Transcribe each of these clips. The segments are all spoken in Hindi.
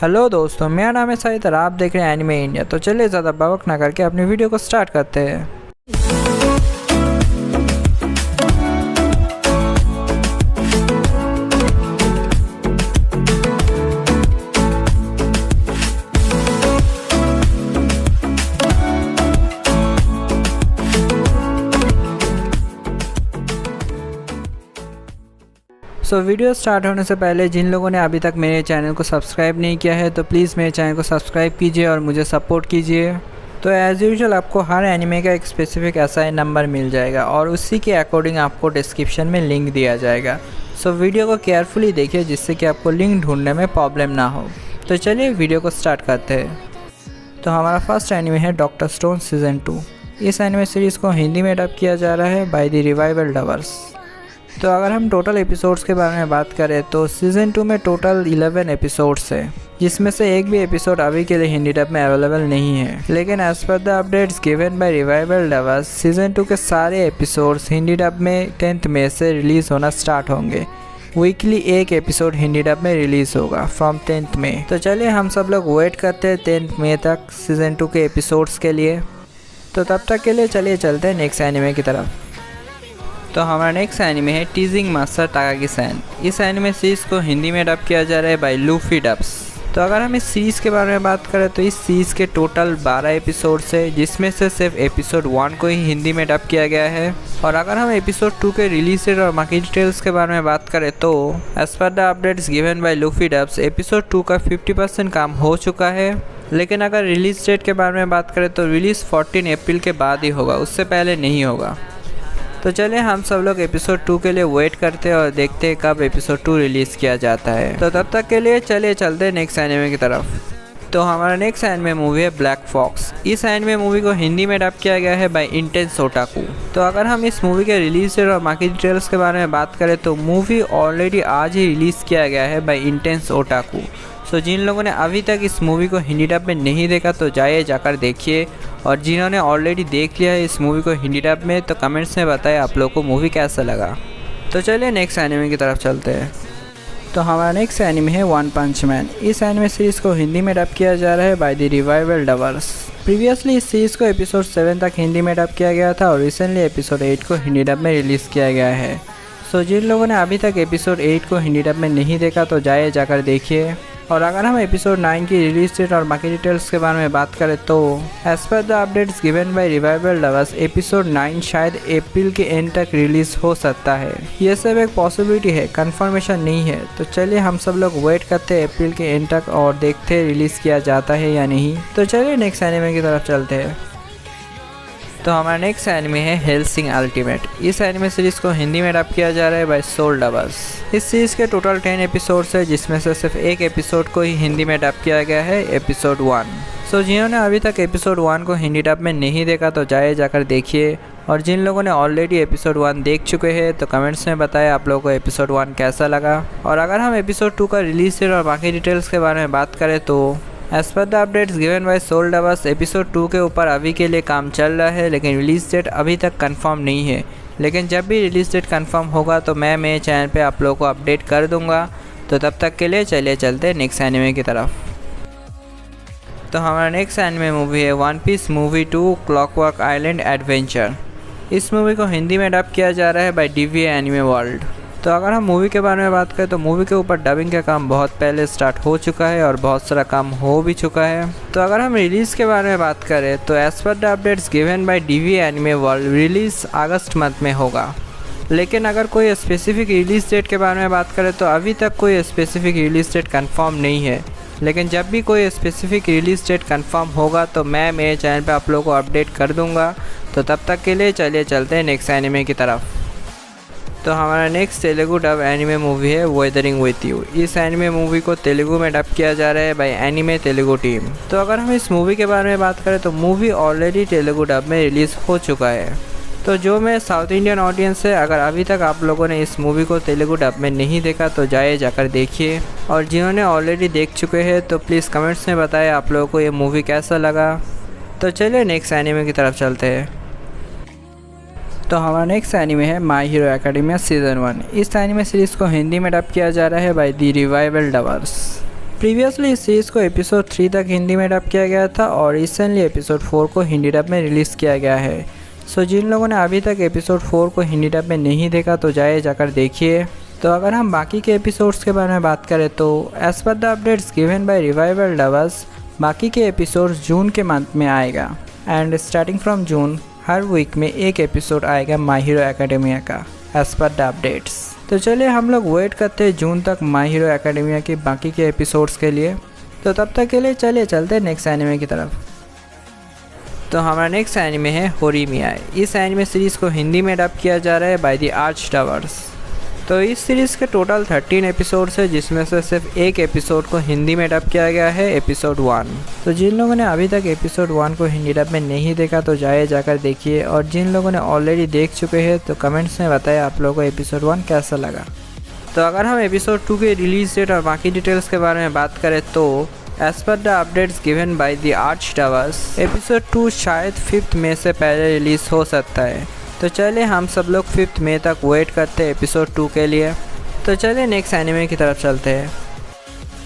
हेलो दोस्तों, मेरा नाम है सईद और आप देख रहे हैं एनिमे इंडिया। तो चलिए ज़्यादा बवक ना करके अपनी वीडियो को स्टार्ट करते हैं। वीडियो स्टार्ट होने से पहले जिन लोगों ने अभी तक मेरे चैनल को सब्सक्राइब नहीं किया है तो प्लीज़ मेरे चैनल को सब्सक्राइब कीजिए और मुझे सपोर्ट कीजिए। तो एज़ यूजुअल आपको हर एनिमे का एक स्पेसिफिक असाइन नंबर मिल जाएगा और उसी के अकॉर्डिंग आपको डिस्क्रिप्शन में लिंक दिया जाएगा। वीडियो को केयरफुली देखिए जिससे कि आपको लिंक ढूंढने में प्रॉब्लम ना हो। तो चलिए वीडियो को स्टार्ट करते हैं। तो हमारा फर्स्ट एनिमे है डॉक्टर स्टोन सीज़न 2। इस एनिमे सीरीज़ को हिंदी में डब किया जा रहा है बाय द रिवाइवल डबर्स। तो अगर हम टोटल एपिसोड्स के बारे में बात करें तो सीज़न 2 में टोटल 11 एपिसोड्स है, जिसमें से एक भी एपिसोड अभी के लिए हिंदी डब में अवेलेबल नहीं है। लेकिन as per the updates given by Revival Dubbers, season 2 के सारे एपिसोड्स हिंदी डब में 10 मई से रिलीज़ होना स्टार्ट होंगे। वीकली एक एपिसोड हिंदी डब में रिलीज़ होगा फ्रॉम 10 मई। तो चलिए हम सब लोग वेट करते हैं 10 मई तक सीज़न 2 के एपिसोड्स के लिए। तो तब तक के लिए चलिए चलते हैं नेक्स्ट एनिमे की तरफ। तो हमारा नेक्स्ट एनिमे है टीजिंग मास्टर ताकागी-सैन। इस एनिमे सीरीज़ को हिंदी में डब किया जा रहा है बाय लूफी डब्स। तो अगर हम इस सीरीज़ के बारे में बात करें तो इस सीरीज़ के टोटल 12 एपिसोड्स है, जिसमें से सिर्फ एपिसोड 1 को ही हिंदी में डब किया गया है। और अगर हम एपिसोड 2 के रिलीज डेट और बाकी डिटेल्स के बारे में बात करें तो as per the updates given by Luffy dubs, episode 2 का 50% काम हो चुका है। लेकिन अगर रिलीज डेट के बारे में बात करें तो रिलीज़ 14 अप्रैल के बाद ही होगा, उससे पहले नहीं होगा। तो चलिए हम सब लोग एपिसोड 2 के लिए वेट करते हैं और देखते हैं कब एपिसोड 2 रिलीज़ किया जाता है। तो तब तक के लिए चलिए चलते हैं नेक्स्ट एनिमे की तरफ। तो हमारा नेक्स्ट एनिमे मूवी है ब्लैक फॉक्स। इस एनिमे मूवी को हिंदी में डब किया गया है बाय इंटेंस ओटाकू। तो अगर हम इस मूवी के रिलीज डेट और बाकी डिटेल्स के बारे में बात करें तो मूवी ऑलरेडी आज ही रिलीज़ किया गया है बाय इंटेंस ओटाकू। जिन लोगों ने अभी तक इस मूवी को हिंदी डब में नहीं देखा तो जाकर देखिए, और जिन्होंने ऑलरेडी देख लिया है इस मूवी को हिंदी डब में तो कमेंट्स में बताएं आप लोगों को मूवी कैसा लगा। तो चलिए नेक्स्ट एनिमे की तरफ चलते हैं। तो हमारा नेक्स्ट एनिमे है वन पंच मैन। इस एनिमे सीरीज़ को हिंदी में डब किया जा रहा है by the revival dubbers. Previously इस सीरीज़ को एपिसोड 7 तक हिंदी में डब किया गया था और रिसेंटली एपिसोड 8 को हिंदी डब में रिलीज़ किया गया है। जिन लोगों ने अभी तक एपिसोड 8 को हिंदी डब में नहीं देखा तो जाकर देखिए। और अगर हम एपिसोड 9 की रिलीज डेट और बाकी डिटेल्स के बारे में बात करें तो as per the updates given by Revival Dubbers, episode 9 शायद अप्रैल के एंड तक रिलीज हो सकता है। ये सब एक पॉसिबिलिटी है, कंफर्मेशन नहीं है। तो चलिए हम सब लोग वेट करते हैं अप्रैल के एंड तक और देखते हैं रिलीज़ किया जाता है या नहीं। तो चलिए नेक्स्ट एनिमे की तरफ चलते हैं। तो हमारा नेक्स्ट एनिमे है हेल्सिंग अल्टीमेट। इस एनिमे सीरीज़ को हिंदी में डब किया जा रहा है बाय सोल डबर्स। इस सीरीज़ के टोटल 10 एपिसोड्स है, जिसमें से सिर्फ एक एपिसोड को ही हिंदी में डब किया गया है, एपिसोड 1। जिन्होंने अभी तक एपिसोड 1 को हिंदी डब में नहीं देखा तो जाकर देखिए, और जिन लोगों ने ऑलरेडी एपिसोड 1 देख चुके हैं तो कमेंट्स में बताएं आप लोगों को एपिसोड 1 कैसा लगा। और अगर हम एपिसोड 2 का रिलीज डेट और बाकी डिटेल्स के बारे में बात करें तो as per the updates given by Soul Dubbers, episode 2 के ऊपर अभी के लिए काम चल रहा है, लेकिन रिलीज डेट अभी तक कंफर्म नहीं है। लेकिन जब भी रिलीज डेट कंफर्म होगा तो मैं मेरे चैनल पे आप लोगों को अपडेट कर दूंगा। तो तब तक के लिए चलिए चलते हैं नेक्स्ट एनिमे की तरफ। तो हमारा नेक्स्ट एनिमे मूवी है One Piece movie 2 Clockwork Island Adventure. इस मूवी को हिंदी में डब किया जा रहा है बाय डीवीए एनिमे वर्ल्ड। तो अगर हम मूवी के बारे में बात करें तो मूवी के ऊपर डबिंग का काम बहुत पहले स्टार्ट हो चुका है और बहुत सारा काम हो भी चुका है। तो अगर हम रिलीज़ के बारे में बात करें तो as per the updates given by DVA anime world, release अगस्त मंथ में होगा। लेकिन अगर कोई स्पेसिफिक रिलीज़ डेट के बारे में बात करें तो अभी तक कोई स्पेसिफिक रिलीज़ डेट कंफर्म नहीं है। लेकिन जब भी कोई स्पेसिफिक रिलीज़ डेट कंफर्म होगा तो मैं मेरे चैनल पे आप लोगों को अपडेट कर दूंगा। तो तब तक के लिए चलिए चलते हैं नेक्स्ट एनिमे की तरफ। तो हमारा next Telugu dub anime movie है वेदरिंग विथ यू। इस एनिमे मूवी को तेलुगु में डब किया जा रहा है बाय एनिमे तेलुगु टीम। तो अगर हम इस मूवी के बारे में बात करें तो मूवी ऑलरेडी तेलुगु डब में रिलीज़ हो चुका है। तो जो मैं साउथ इंडियन ऑडियंस है, अगर अभी तक आप लोगों ने इस मूवी को तेलुगु डब में नहीं देखा तो जाकर देखिए, और जिन्होंने ऑलरेडी देख चुके हैं तो प्लीज़ कमेंट्स में बताएं आप लोगों को ये मूवी कैसा लगा। तो चलिए नेक्स्ट एनिमे की तरफ चलते हैं। तो हमारा नेक्स्ट एनिमे है माय हीरो एकेडमिया सीज़न 1। इस एनिमे सीरीज़ को हिंदी में डब किया जा रहा है by the revival dubbers. Previously इस सीरीज़ को एपिसोड 3 तक हिंदी में डब किया गया था और रिसेंटली एपिसोड 4 को हिंदी डब में रिलीज़ किया गया है। सो जिन लोगों ने अभी तक एपिसोड 4 को हिंदी डब में नहीं देखा तो जाकर देखिए। तो अगर हम बाकी के एपिसोड्स के बारे में बात करें तो as per the updates given by Revival Dubbers बाकी के एपिसोड्स जून के मंथ में आएगा एंड स्टार्टिंग फ्रॉम जून हर वीक में एक एपिसोड आएगा माई हीरो एकेडमिया का एज़ पर द अपडेट्स। तो चलिए हम लोग वेट करते हैं जून तक माई हीरो एकेडमिया के बाकी के एपिसोड्स के लिए। तो तब तक के लिए चलिए चलते हैं नेक्स्ट एनिमे की तरफ। तो हमारा नेक्स्ट एनिमे है होरीमिया। इस एनिमे सीरीज़ को हिंदी में डब किया जा रहा है बाय द आर्च टवर्स। तो इस सीरीज़ के टोटल 13 एपिसोड्स है जिसमें से सिर्फ एक एपिसोड को हिंदी में डब किया गया है, एपिसोड 1। तो जिन लोगों ने अभी तक एपिसोड 1 को हिंदी डब में नहीं देखा तो जाकर देखिए और जिन लोगों ने ऑलरेडी देख चुके हैं तो कमेंट्स में बताएं आप लोगों को एपिसोड 1 कैसा लगा। तो अगर हम एपिसोड 2 के रिलीज डेट और बाकी डिटेल्स के बारे में बात करें तो as per the updates given by the arch towers episode 2 शायद 5 मई से पहले रिलीज़ हो सकता है। तो चलिए हम सब लोग 5 मई तक वेट करते हैं एपिसोड 2 के लिए। तो चलिए नेक्स्ट एनिमे की तरफ चलते हैं।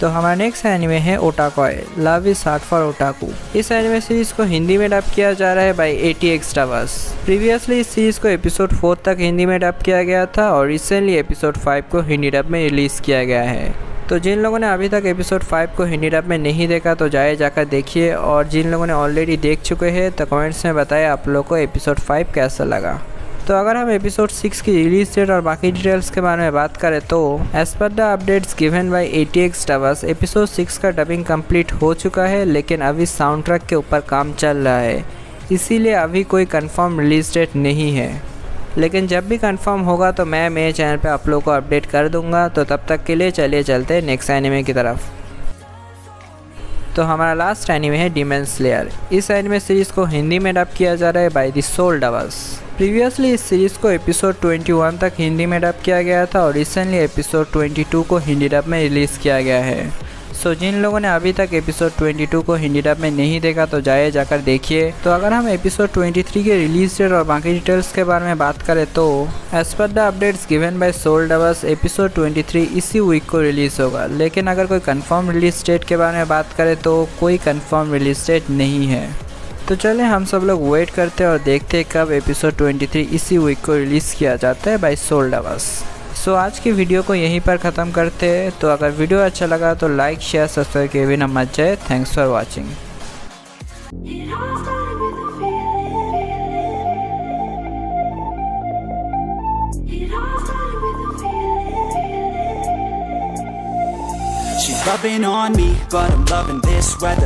तो हमारा नेक्स्ट एनिमे है ओटाकोई love is hard for otaku. इस एनिमे सीरीज़ को हिंदी में डब किया जा रहा है बाय ATX टवर्स। प्रीवियसली इस सीरीज़ को एपिसोड 4 तक हिंदी में डब किया गया था और रिसेंटली एपिसोड 5 को हिंदी डब में रिलीज़ किया गया है। तो जिन लोगों ने अभी तक एपिसोड 5 को हिंदी डब में नहीं देखा तो जाकर देखिए और जिन लोगों ने ऑलरेडी देख चुके हैं तो कमेंट्स में बताएं आप लोगों को एपिसोड 5 कैसा लगा। तो अगर हम एपिसोड 6 की रिलीज डेट और बाकी डिटेल्स के बारे में बात करें तो as per the updates given bye ATX towers episode 6 का डबिंग कंप्लीट हो चुका है लेकिन अभी साउंड ट्रैक के ऊपर काम चल रहा है, इसीलिए अभी कोई कंफर्म रिलीज डेट नहीं है। लेकिन जब भी कंफर्म होगा तो मैं मेरे चैनल पे आप लोगों को अपडेट कर दूंगा। तो तब तक के लिए चलिए चलते हैं नेक्स्ट एनिमे की तरफ। तो हमारा लास्ट एनिमे है डीमन स्लेयर। इस एनिमे सीरीज़ को हिंदी में डब किया जा रहा है by the Soul Dubbers. Previously इस सीरीज़ को एपिसोड 21 तक हिंदी में डब किया गया था और रिसेंटली एपिसोड 22 को हिंदी डब में रिलीज़ किया गया है। सो जिन लोगों ने अभी तक एपिसोड 22 को हिंदी डब में नहीं देखा तो जाकर देखिए। तो अगर हम एपिसोड 23 के रिलीज डेट और बाकी डिटेल्स के बारे में बात करें तो as per the updates given by Soul Dubbers episode 23 इसी वीक को रिलीज़ होगा। लेकिन अगर कोई कंफर्म रिलीज डेट के बारे में बात करें तो कोई कंफर्म रिलीज डेट नहीं है। तो चलिए हम सब लोग वेट करते हैं और देखते हैं कब एपिसोड 23 इसी वीक को रिलीज़ किया जाता है बाय सोल डबर्स। सो आज की वीडियो को यहीं पर ख़त्म करते हैं। तो अगर वीडियो अच्छा लगा तो लाइक शेयर सब्सक्राइब के बिना मत जाए। Thanks for watching. She's rubbing on me, but I'm loving this weather.